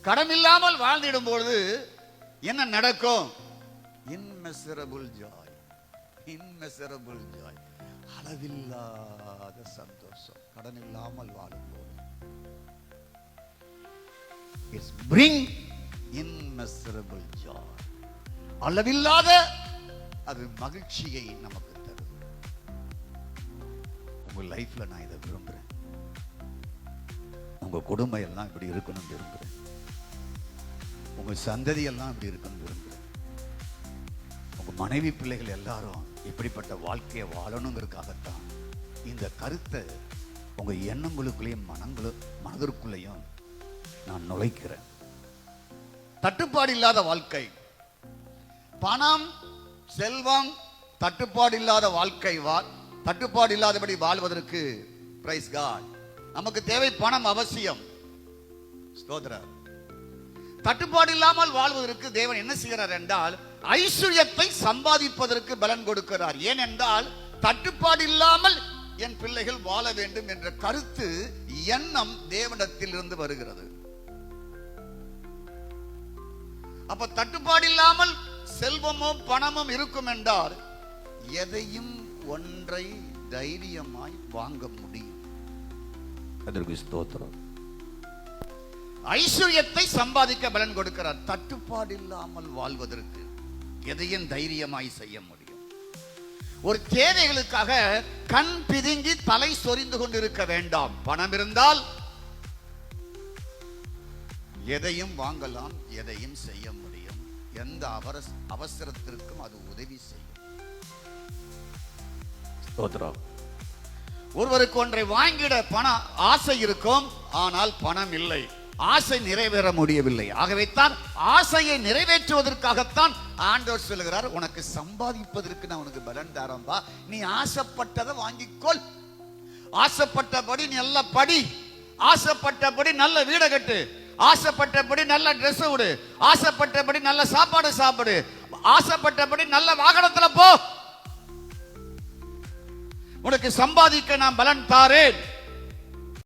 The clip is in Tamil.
கடன் இல்லாமல் வாழ்ந்திடும் பொழுது என்ன நடக்கும்? இன்மெசரபிள் ஜாய், இன்மெசரபிள் ஜாய், அளவில்லாத சந்தோஷம். கடன் இல்லாமல் வாழும்போது இட்ஸ் பிரிங் இன்மெசரபிள் ஜாய், அளவில்லாத அது மகிழ்ச்சியை நமக்கு தரும். உங்க லைஃப்ல நான் இதை விரும்புறேன். உங்க குடும்பம் எல்லாம் இப்படி இருக்கணும் விரும்புறேன். உங்க சந்ததி எல்லாம் இப்படி இருக்கணும் விரும்புறேன். உங்க மனைவி பிள்ளைகள் எல்லாரும் இப்படிப்பட்ட வாழ்க்கையை வாழணுங்கிறதுக்காகத்தான் இந்த கருத்தை உங்க எண்ணங்களுக்குள்ளேயும் மனதிற்குள்ளேயும் நான் நுழைக்கிறேன். தட்டுப்பாடு இல்லாத வாழ்க்கை, பணம் செல்வம் தட்டுப்பாடு இல்லாத வாழ்க்கை, தட்டுப்பாடு இல்லாதபடி வாழ்வதற்கு பிரைஸ் காட் நமக்கு தேவை பணம் அவசியம். ஸ்தோத்திரம். தட்டுப்பாடு இல்லாமல் வாழ்வதற்கு தேவன் என்ன செய்கிறார் என்றால் ஐஸ்வர்யத்தை சம்பாதிப்பதற்கு பலன் கொடுக்கிறார். ஏனென்றால் தட்டுப்பாடு இல்லாமல் என் பிள்ளைகள் வாழ வேண்டும் என்ற கருத்து எண்ணம் தேவனிடத்தில் இருந்து வருகிறது. அப்ப தட்டுப்பாடு இல்லாமல் செல்வமும் பணமும் இருக்கும் என்றால் எதையும் ஒன்றை தைரியமாய் வாங்க முடியும். அதற்கு ஸ்தோத்திரம். ஐஸ்வர்யத்தை சம்பாதிக்க பலன் கொடுக்கிறார். தட்டுப்பாடு இல்லாமல் வாழ்வதற்கு எதையும் தைரியமாய் செய்ய முடியும். ஒரு தேவைகளுக்காக கண் பிதுங்கி தலை சொரிந்து கொண்டிருக்க வேண்டாம். பணம் இருந்தால் எதையும் வாங்கலாம், எதையும் செய்ய முடியும். எந்த அவசரத்திற்கும் அது உதவி செய்யும். ஒருவருக்கு ஒன்றை வாங்கிட பண ஆசை இருக்கும், ஆனால் பணம் இல்லை, ஆசை நிறைவேற முடியவில்லை. ஆகவே தான் ஆசையை நிறைவேற்றுவதற்காகத்தான் ஆண்டவர் சொல்லுகிறார், உனக்கு சம்பாதிப்பதற்கு நான் உனக்கு பலன் தரம்பா, நீ ஆசைப்பட்டதை வாங்கிக்கொள். ஆசைப்பட்டபடி நல்ல படி, ஆசைப்பட்டபடி நல்ல வீடு கட்டு, ஆசைப்பட்டபடி நல்ல ட்ரெஸ் விடு, ஆசைப்பட்டபடி நல்ல சாப்பாடு சாப்பிடு, ஆசைப்பட்டபடி நல்ல வாகனத்துல போ. உனக்கு சம்பாதிக்க நான் பலன் தாரேன்.